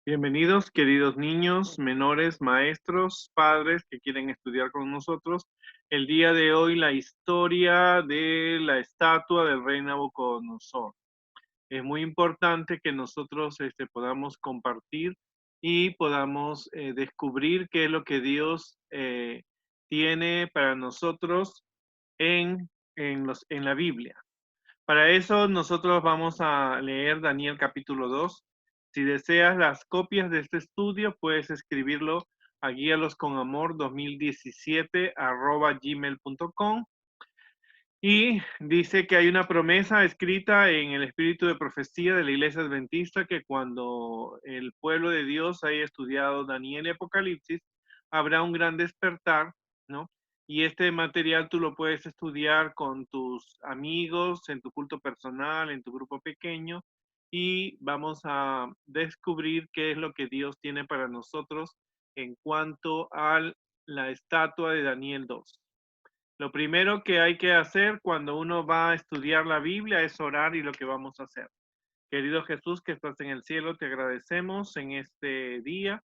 Bienvenidos, queridos niños, menores, maestros, padres que quieren estudiar con nosotros. El día de hoy, la historia de la estatua del rey Nabucodonosor. Es muy importante que nosotros podamos compartir y podamos descubrir qué es lo que Dios tiene para nosotros en, en la Biblia. Para eso nosotros vamos a leer Daniel capítulo 2. Si deseas las copias de este estudio, puedes escribirlo a guíalosconamor 2017@gmail.com. Y dice que hay una promesa escrita en el espíritu de profecía de la iglesia adventista que cuando el pueblo de Dios haya estudiado Daniel y Apocalipsis, habrá un gran despertar, ¿no? Y este material tú lo puedes estudiar con tus amigos, en tu culto personal, en tu grupo pequeño, y vamos a descubrir qué es lo que Dios tiene para nosotros en cuanto a la estatua de Daniel 2. Lo primero que hay que hacer cuando uno va a estudiar la Biblia es orar y lo que vamos a hacer. Querido Jesús que estás en el cielo, te agradecemos en este día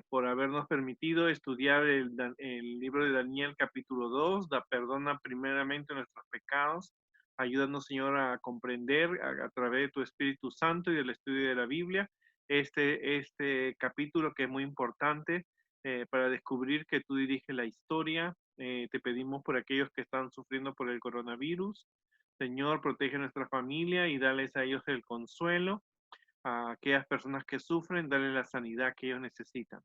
por habernos permitido estudiar el libro de Daniel capítulo 2. Perdona primeramente nuestros pecados. Ayúdanos, Señor, a comprender a través de tu Espíritu Santo y del estudio de la Biblia este capítulo que es muy importante para descubrir que tú diriges la historia. Te pedimos por aquellos que están sufriendo por el coronavirus. Señor, protege nuestra familia y dales a ellos el consuelo. A aquellas personas que sufren, dale la sanidad que ellos necesitan.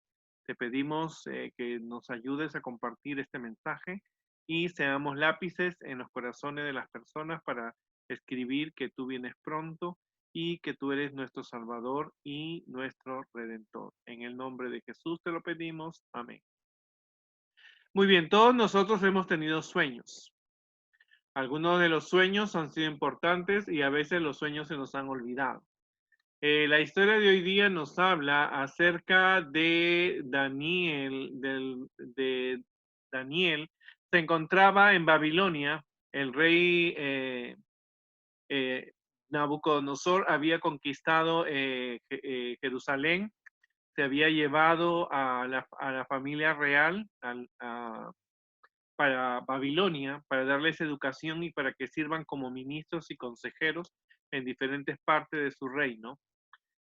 Te pedimos que nos ayudes a compartir este mensaje y seamos lápices en los corazones de las personas para escribir que tú vienes pronto y que tú eres nuestro Salvador y nuestro Redentor. En el nombre de Jesús te lo pedimos. Amén. Muy bien, todos nosotros hemos tenido sueños. Algunos de los sueños han sido importantes y a veces los sueños se nos han olvidado. La historia de hoy día nos habla acerca de Daniel, de Daniel. Se encontraba en Babilonia. El rey eh, Nabucodonosor había conquistado Jerusalén, se había llevado a la familia real para Babilonia, para darles educación y para que sirvan como ministros y consejeros en diferentes partes de su reino.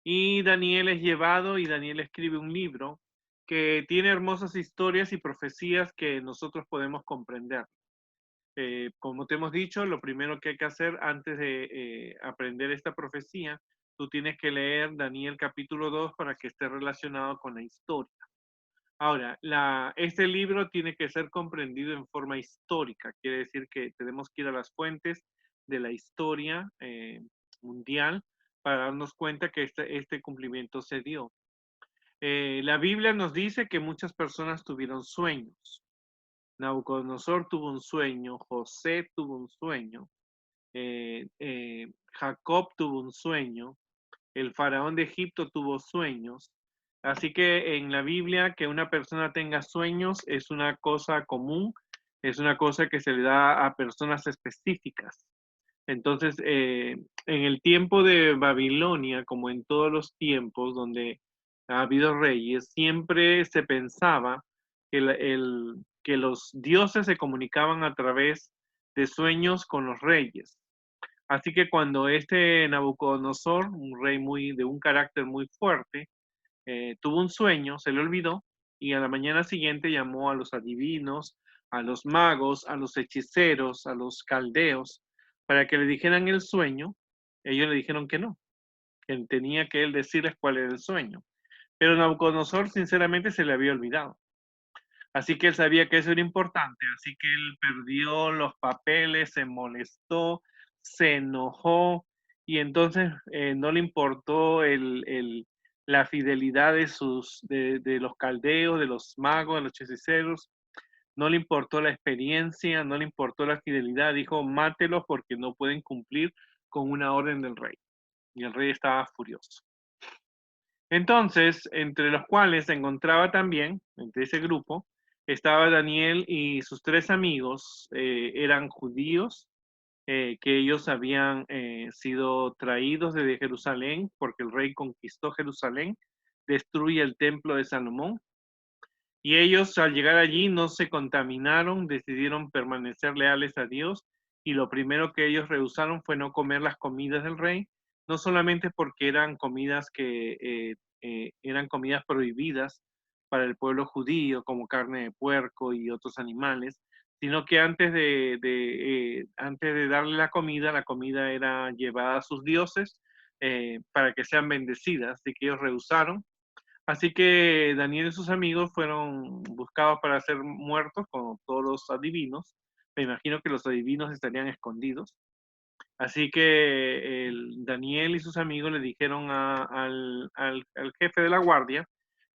Y Daniel es llevado y Daniel escribe un libro que tiene hermosas historias y profecías que nosotros podemos comprender. Como te hemos dicho, lo primero que hay que hacer antes de aprender esta profecía, tú tienes que leer Daniel capítulo 2 para que esté relacionado con la historia. Ahora, este libro tiene que ser comprendido en forma histórica, quiere decir que tenemos que ir a las fuentes de la historia mundial para darnos cuenta que este cumplimiento se dio. La Biblia nos dice que muchas personas tuvieron sueños. Nabucodonosor tuvo un sueño, José tuvo un sueño, Jacob tuvo un sueño, el faraón de Egipto tuvo sueños. Así que en la Biblia que una persona tenga sueños es una cosa común, es una cosa que se le da a personas específicas. Entonces, en el tiempo de Babilonia, como en todos los tiempos donde ha habido reyes, siempre se pensaba que, que los dioses se comunicaban a través de sueños con los reyes. Así que cuando este Nabucodonosor, un rey de un carácter muy fuerte, tuvo un sueño, se le olvidó, y a la mañana siguiente llamó a los adivinos, a los magos, a los hechiceros, a los caldeos, para que le dijeran el sueño. Ellos le dijeron que no, que tenía que él decirles cuál era el sueño. Pero Nabucodonosor sinceramente se le había olvidado. Así que él sabía que eso era importante, así que él perdió los papeles, se molestó, se enojó y entonces no le importó la fidelidad de los caldeos, de los magos, de los hechiceros, no le importó la experiencia, no le importó la fidelidad, dijo, mátelos porque no pueden cumplir con una orden del rey. Y el rey estaba furioso. Entonces, entre los cuales se encontraba también, entre ese grupo, estaba Daniel y sus tres amigos, eran judíos, que ellos habían sido traídos desde Jerusalén, porque el rey conquistó Jerusalén, destruye el templo de Salomón, y ellos al llegar allí no se contaminaron, decidieron permanecer leales a Dios, y lo primero que ellos rehusaron fue no comer las comidas del rey, no solamente porque eran comidas que eran comidas prohibidas para el pueblo judío, como carne de puerco y otros animales, sino que antes de darle la comida era llevada a sus dioses para que sean bendecidas, así que ellos rehusaron. Así que Daniel y sus amigos fueron buscados para ser muertos, como todos los adivinos. Me imagino que los adivinos estarían escondidos. Así que Daniel y sus amigos le dijeron al jefe de la guardia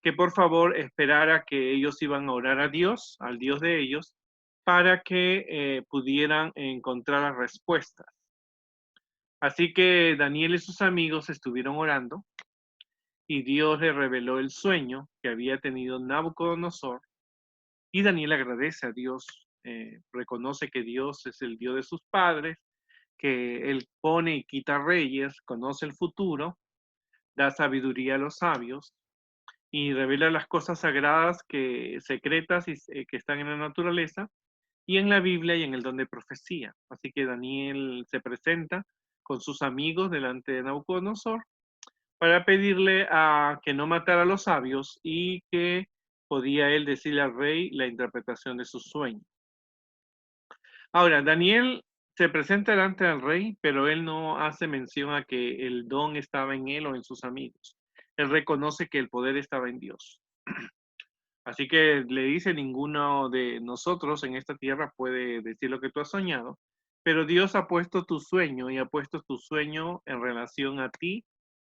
que por favor esperara que ellos iban a orar a Dios, al Dios de ellos, para que pudieran encontrar las respuestas. Así que Daniel y sus amigos estuvieron orando y Dios le reveló el sueño que había tenido Nabucodonosor, y Daniel agradece a Dios, reconoce que Dios es el Dios de sus padres, que Él pone y quita reyes, conoce el futuro, da sabiduría a los sabios y revela las cosas sagradas secretas que están en la naturaleza y en la Biblia y en el don de profecía. Así que Daniel se presenta con sus amigos delante de Nabucodonosor para pedirle a que no matara a los sabios y que podía él decirle al rey la interpretación de su sueño. Ahora, Daniel se presenta delante del rey, pero él no hace mención a que el don estaba en él o en sus amigos. Él reconoce que el poder estaba en Dios. Así que le dice, ninguno de nosotros en esta tierra puede decir lo que tú has soñado, pero Dios ha puesto tu sueño y ha puesto tu sueño en relación a ti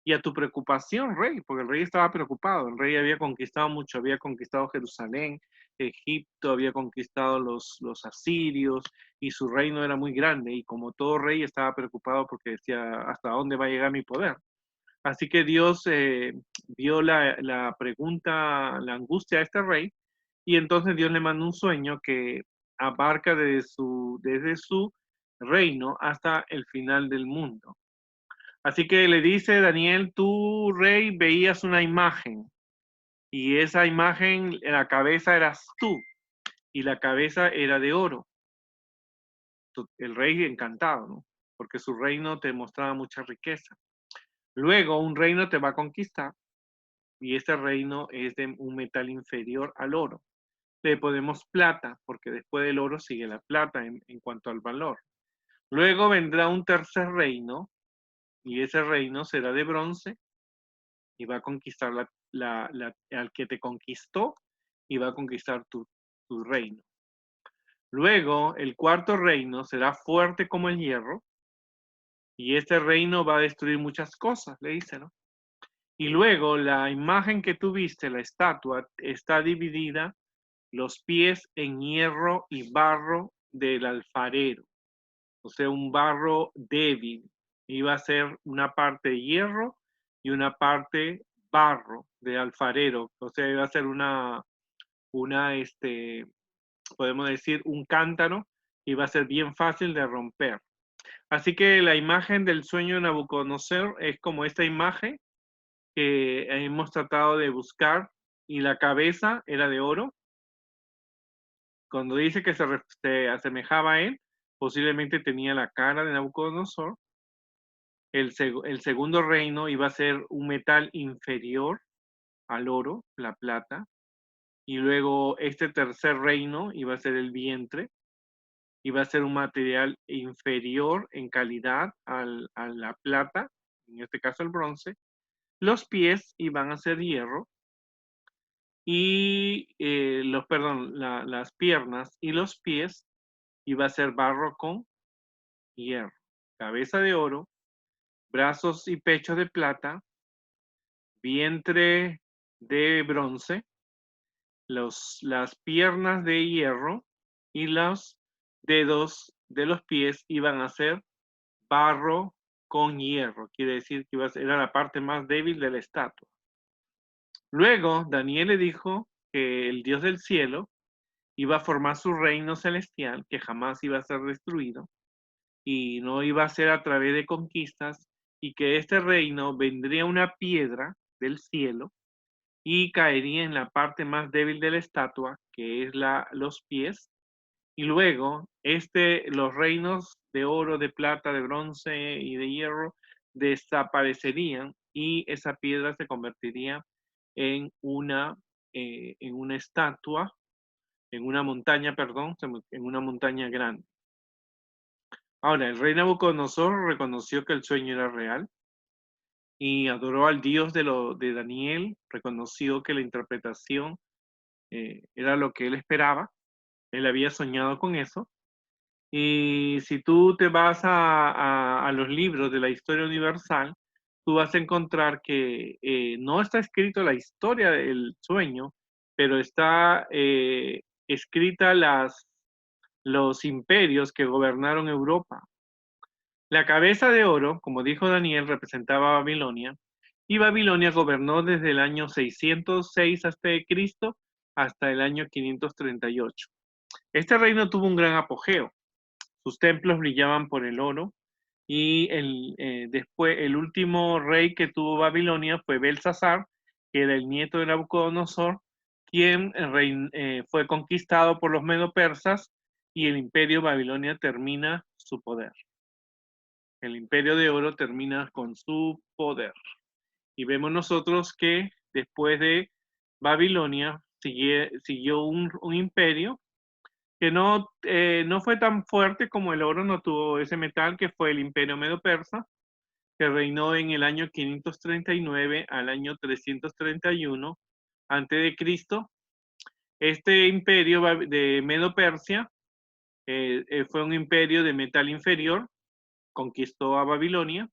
y a tu preocupación, rey, porque el rey estaba preocupado. El rey había conquistado mucho, había conquistado Jerusalén, Egipto, había conquistado los asirios y su reino era muy grande y como todo rey estaba preocupado porque decía, ¿hasta dónde va a llegar mi poder? Así que Dios vio la pregunta, la angustia de este rey y entonces Dios le mandó un sueño que abarca desde su reino hasta el final del mundo. Así que le dice Daniel, tú, rey, veías una imagen y esa imagen, la cabeza eras tú y la cabeza era de oro. El rey encantado, ¿no? Porque su reino te mostraba mucha riqueza. Luego un reino te va a conquistar y ese reino es de un metal inferior al oro. Le ponemos plata porque después del oro sigue la plata en cuanto al valor. Luego vendrá un tercer reino y ese reino será de bronce y va a conquistar al que te conquistó y va a conquistar tu reino. Luego, el cuarto reino será fuerte como el hierro y este reino va a destruir muchas cosas, le dice, ¿no? Y luego la imagen que tuviste, la estatua, está dividida los pies en hierro y barro del alfarero, o sea, un barro débil. Iba a ser una parte hierro y una parte barro de alfarero, o sea, iba a ser podemos decir, un cántaro, y va a ser bien fácil de romper. Así que la imagen del sueño de Nabucodonosor es como esta imagen que hemos tratado de buscar, y la cabeza era de oro. Cuando dice que se asemejaba a él, posiblemente tenía la cara de Nabucodonosor. El segundo reino iba a ser un metal inferior al oro, la plata, y luego este tercer reino iba a ser el vientre, iba a ser un material inferior en calidad a la plata, en este caso el bronce. Los pies iban a ser hierro y las piernas y los pies iba a ser barro con hierro. Cabeza de oro, brazos y pechos de plata, vientre de bronce, las piernas de hierro y los dedos de los pies iban a ser barro con hierro. Quiere decir que era la parte más débil de la estatua. Luego Daniel le dijo que el Dios del cielo iba a formar su reino celestial, que jamás iba a ser destruido, y no iba a ser a través de conquistas, y que este reino vendría una piedra del cielo y caería en la parte más débil de la estatua, que es los pies, y luego los reinos de oro, de plata, de bronce y de hierro desaparecerían y esa piedra se convertiría en en una estatua, en una montaña, perdón, en una montaña grande. Ahora, el rey Nabucodonosor reconoció que el sueño era real y adoró al Dios de Daniel, reconoció que la interpretación era lo que él esperaba, él había soñado con eso. Y si tú te vas a los libros de la historia universal, tú vas a encontrar que no está escrito la historia del sueño, pero está escrita los imperios que gobernaron Europa. La cabeza de oro, como dijo Daniel, representaba a Babilonia, y Babilonia gobernó desde el año 606 a.C. hasta el año 538. Este reino tuvo un gran apogeo. Sus templos brillaban por el oro, y después el último rey que tuvo Babilonia fue Belsasar, que era el nieto de Nabucodonosor, quien fue conquistado por los medo-persas, y el imperio Babilonia termina su poder. El imperio de oro termina con su poder. Y vemos nosotros que después de Babilonia siguió un imperio que no fue tan fuerte como el oro, no tuvo ese metal, que fue el imperio medo-persa, que reinó en el año 539 al año 331 antes de Cristo. Este imperio de Medo-Persia fue un imperio de metal inferior, conquistó a Babilonia,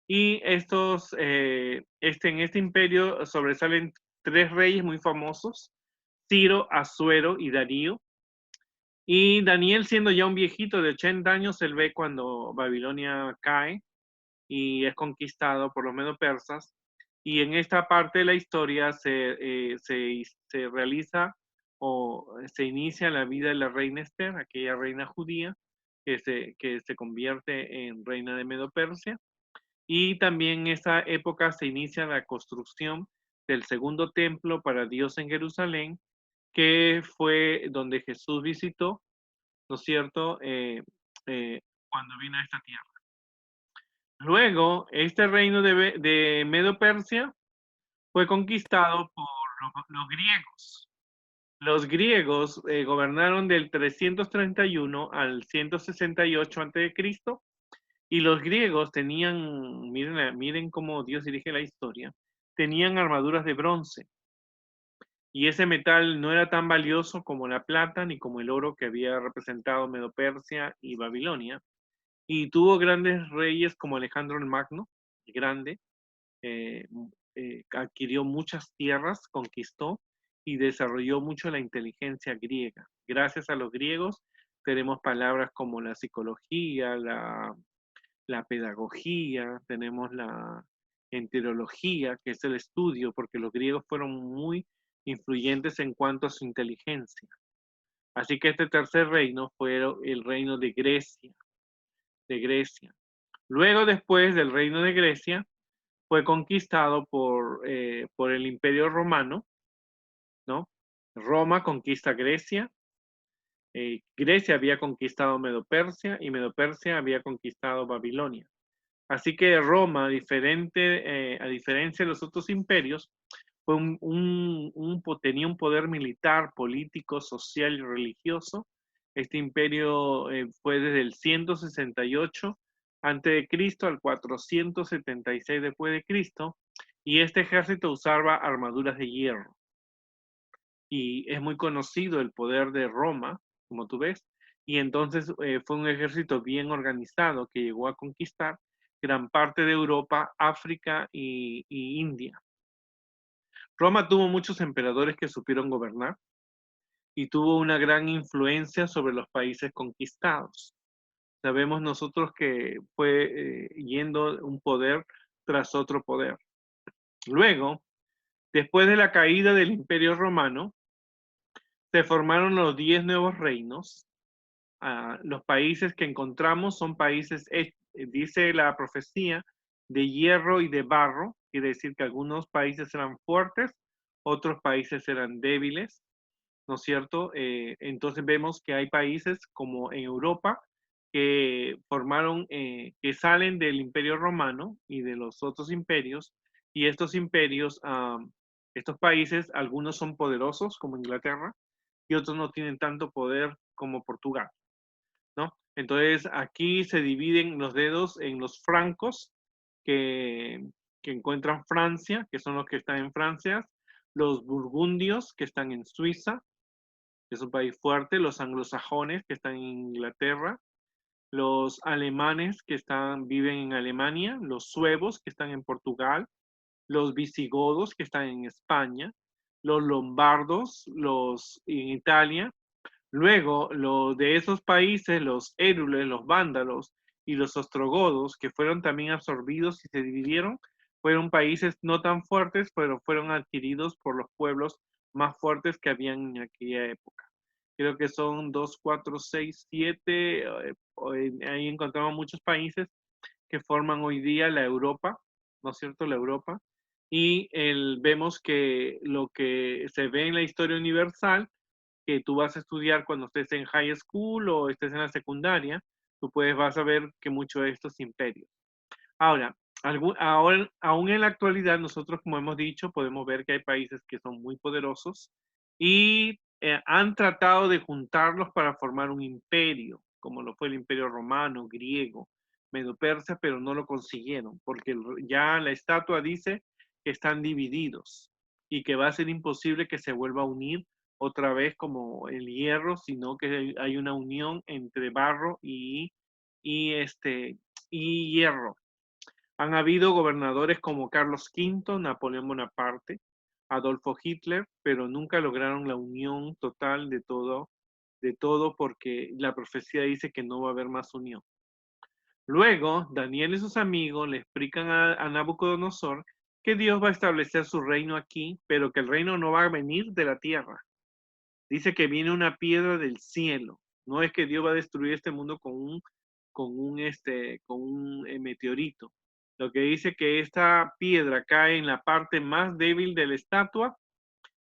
y en este imperio sobresalen tres reyes muy famosos: Ciro, Asuero y Darío. Y Daniel, siendo ya un viejito de 80 años, él ve cuando Babilonia cae y es conquistado por los medo-persas. Y en esta parte de la historia se realiza o se inicia la vida de la reina Esther, aquella reina judía que se convierte en reina de Medo-Persia. Y también en esa época se inicia la construcción del segundo templo para Dios en Jerusalén, que fue donde Jesús visitó, ¿no es cierto?, cuando vino a esta tierra. Luego, este reino de Medo-Persia fue conquistado por los griegos. Los griegos gobernaron del 331 al 168 a.C. Y los griegos tenían, miren cómo Dios dirige la historia, tenían armaduras de bronce. Y ese metal no era tan valioso como la plata ni como el oro que había representado Medo-Persia y Babilonia. Y tuvo grandes reyes como Alejandro el Magno, el grande, eh, adquirió muchas tierras, conquistó y desarrolló mucho la inteligencia griega. Gracias a los griegos tenemos palabras como la psicología, la pedagogía, tenemos la enterología, que es el estudio, porque los griegos fueron muy influyentes en cuanto a su inteligencia. Así que este tercer reino fue el reino de Grecia, de Grecia. Luego, después del reino de Grecia, fue conquistado por el Imperio Romano, ¿no? Roma conquista Grecia, Grecia había conquistado Medo-Persia y Medo-Persia había conquistado Babilonia. Así que Roma, a diferencia de los otros imperios, tenía un poder militar, político, social y religioso. Este imperio fue desde el 168 a.C. al 476 después de Cristo, y este ejército usaba armaduras de hierro. Y es muy conocido el poder de Roma, como tú ves, y entonces fue un ejército bien organizado que llegó a conquistar gran parte de Europa, África y India. Roma tuvo muchos emperadores que supieron gobernar y tuvo una gran influencia sobre los países conquistados. Sabemos nosotros que fue yendo un poder tras otro poder. Luego, después de la caída del Imperio Romano, se formaron los 10 nuevos reinos, los países que encontramos son países, dice la profecía, de hierro y de barro. Quiere decir que algunos países eran fuertes, otros países eran débiles, ¿no es cierto? Entonces vemos que hay países como en Europa que formaron, que salen del Imperio Romano y de los otros imperios, y estos imperios, estos países, algunos son poderosos como Inglaterra y otros no tienen tanto poder como Portugal, ¿no? Entonces aquí se dividen los dedos en los francos que, que encuentran Francia, que son los que están en Francia, los burgundios que están en Suiza, que es un país fuerte, los anglosajones que están en Inglaterra, los alemanes que viven en Alemania, los suevos que están en Portugal, los visigodos que están en España, los lombardos, los en Italia. Luego, de esos países, los érules, los vándalos y los ostrogodos, que fueron también absorbidos y se dividieron, fueron países no tan fuertes, pero fueron adquiridos por los pueblos más fuertes que habían en aquella época. Creo que son 2, 4, 6, 7. Ahí encontramos muchos países que forman hoy día la Europa, ¿no es cierto? La Europa. Y vemos que lo que se ve en la historia universal, que tú vas a estudiar cuando estés en high school o estés en la secundaria, vas a ver que muchos de estos imperios. Ahora, ahora, aún en la actualidad, nosotros, como hemos dicho, podemos ver que hay países que son muy poderosos y han tratado de juntarlos para formar un imperio, como lo fue el Imperio Romano, griego, medo-persa, pero no lo consiguieron, porque ya la estatua dice que están divididos y que va a ser imposible que se vuelva a unir otra vez como el hierro, sino que hay una unión entre barro y hierro. Han habido gobernadores como Carlos V, Napoleón Bonaparte, Adolfo Hitler, pero nunca lograron la unión total de todo porque la profecía dice que no va a haber más unión. Luego, Daniel y sus amigos le explican a Nabucodonosor que Dios va a establecer su reino aquí, pero que el reino no va a venir de la tierra. Dice que viene una piedra del cielo. No es que Dios va a destruir este mundo con un meteorito. Lo que dice que esta piedra cae en la parte más débil de la estatua,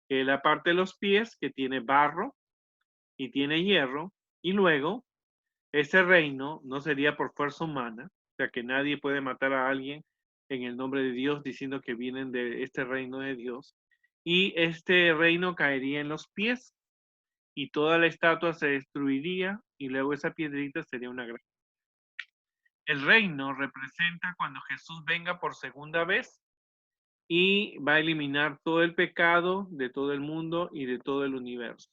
que es la parte de los pies, que tiene barro y tiene hierro, y luego ese reino no sería por fuerza humana, o sea que nadie puede matar a alguien en el nombre de Dios diciendo que vienen de este reino de Dios, y este reino caería en los pies y toda la estatua se destruiría y luego esa piedrita sería una gran. El reino representa cuando Jesús venga por segunda vez y va a eliminar todo el pecado de todo el mundo y de todo el universo.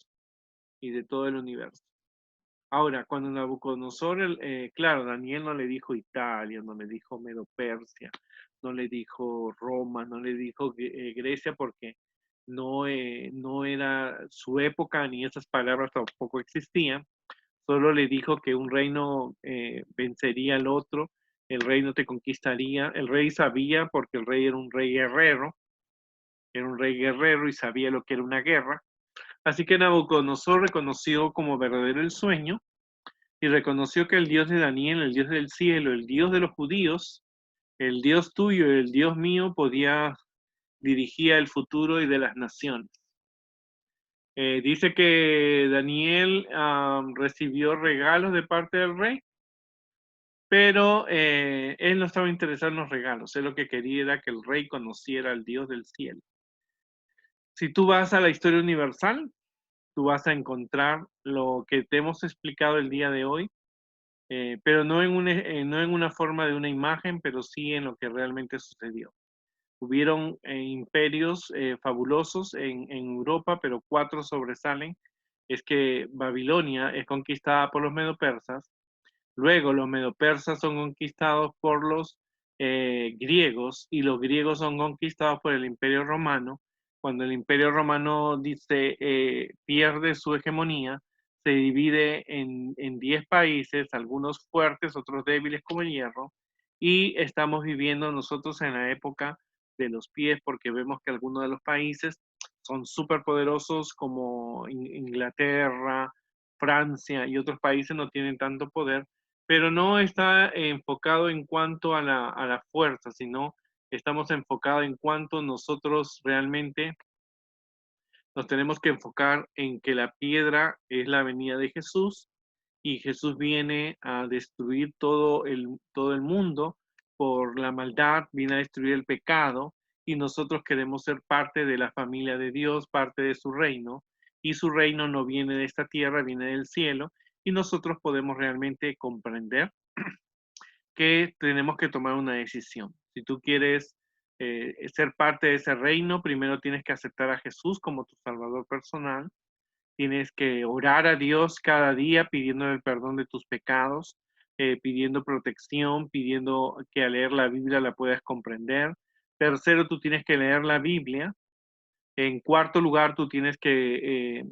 Y de todo el universo. Ahora, cuando Nabucodonosor, claro, Daniel no le dijo Italia, no le dijo Medo-Persia, no le dijo Roma, no le dijo Grecia, porque no era su época ni esas palabras tampoco existían. Solo le dijo que un reino vencería al otro, el reino te conquistaría. El rey sabía, porque el rey era un rey guerrero y sabía lo que era una guerra. Así que Nabucodonosor reconoció como verdadero el sueño y reconoció que el Dios de Daniel, el Dios del cielo, el Dios de los judíos, el Dios tuyo y el Dios mío dirigía el futuro y de las naciones. Dice que Daniel recibió regalos de parte del rey, pero él no estaba interesado en los regalos. Él lo que quería era que el rey conociera al Dios del cielo. Si tú vas a la historia universal, tú vas a encontrar lo que te hemos explicado el día de hoy, pero no en una forma de una imagen, pero sí en lo que realmente sucedió. Hubieron imperios fabulosos en Europa, pero 4 sobresalen. Es que Babilonia es conquistada por los medo-persas, luego los medo-persas son conquistados por los griegos y los griegos son conquistados por el Imperio Romano. Cuando el Imperio Romano pierde su hegemonía, se divide en 10 países, algunos fuertes, otros débiles como el hierro, y estamos viviendo nosotros en la época de los pies porque vemos que algunos de los países son súper poderosos como Inglaterra, Francia y otros países no tienen tanto poder, pero no está enfocado en cuanto a la fuerza, sino estamos enfocados en cuanto nosotros realmente nos tenemos que enfocar en que la piedra es la venida de Jesús y Jesús viene a destruir todo el mundo por la maldad, viene a destruir el pecado y nosotros queremos ser parte de la familia de Dios, parte de su reino y su reino no viene de esta tierra, viene del cielo y nosotros podemos realmente comprender que tenemos que tomar una decisión. Si tú quieres ser parte de ese reino, primero tienes que aceptar a Jesús como tu Salvador personal. Tienes que orar a Dios cada día pidiendo el perdón de tus pecados, pidiendo protección, pidiendo que al leer la Biblia la puedas comprender. Tercero, tú tienes que leer la Biblia. En cuarto lugar, tú tienes que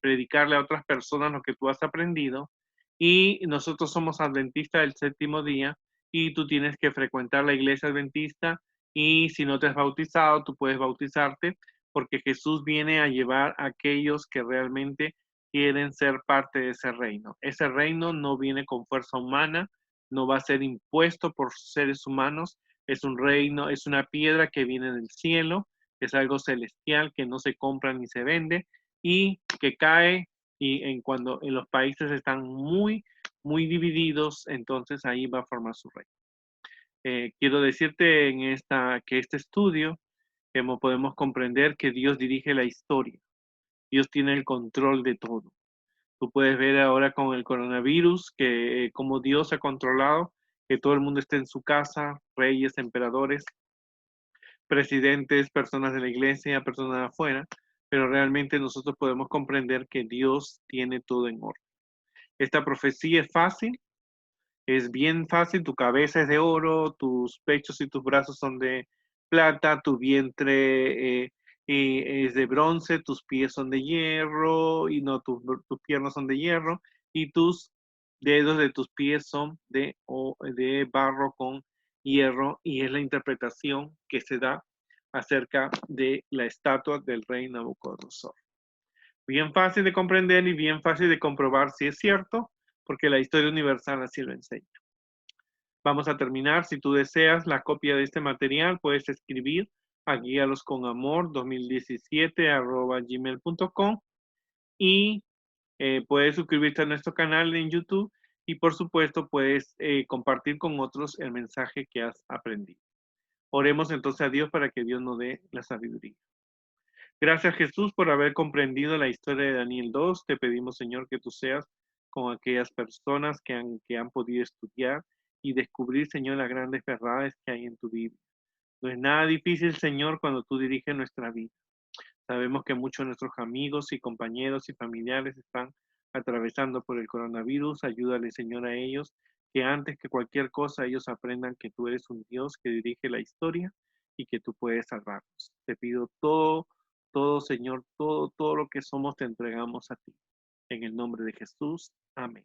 predicarle a otras personas lo que tú has aprendido. Y nosotros somos adventistas del séptimo día y tú tienes que frecuentar la iglesia adventista y si no te has bautizado, tú puedes bautizarte porque Jesús viene a llevar a aquellos que realmente quieren ser parte de ese reino. Ese reino no viene con fuerza humana, no va a ser impuesto por seres humanos, es un reino, es una piedra que viene del cielo, es algo celestial que no se compra ni se vende y que cae y cuando en los países están muy divididos, entonces ahí va a formar su reino. Quiero decirte que este estudio podemos comprender que Dios dirige la historia. Dios tiene el control de todo. Tú puedes ver ahora con el coronavirus que como Dios ha controlado que todo el mundo esté en su casa, reyes, emperadores, presidentes, personas de la iglesia, personas de afuera, pero realmente nosotros podemos comprender que Dios tiene todo en orden. Esta profecía es bien fácil, tu cabeza es de oro, tus pechos y tus brazos son de plata, tu vientre es de bronce, tus pies son de hierro, y no, tus piernas son de hierro, y tus dedos de tus pies son de barro con hierro, y es la interpretación que se da acerca de la estatua del rey Nabucodonosor. Bien fácil de comprender y bien fácil de comprobar si es cierto, porque la historia universal así lo enseña. Vamos a terminar. Si tú deseas la copia de este material, puedes escribir a guialosconamor2017@gmail.com y puedes suscribirte a nuestro canal en YouTube y por supuesto puedes compartir con otros el mensaje que has aprendido. Oremos entonces a Dios para que Dios nos dé la sabiduría. Gracias Jesús por haber comprendido la historia de Daniel 2. Te pedimos Señor que tú seas con aquellas personas que han podido estudiar y descubrir Señor las grandes verdades que hay en tu Biblia. No es nada difícil Señor cuando tú diriges nuestra vida. Sabemos que muchos de nuestros amigos y compañeros y familiares están atravesando por el coronavirus. Ayúdale Señor a ellos que antes que cualquier cosa ellos aprendan que tú eres un Dios que dirige la historia y que tú puedes salvarnos. Te pido todo, Señor, todo lo que somos te entregamos a ti. En el nombre de Jesús. Amén.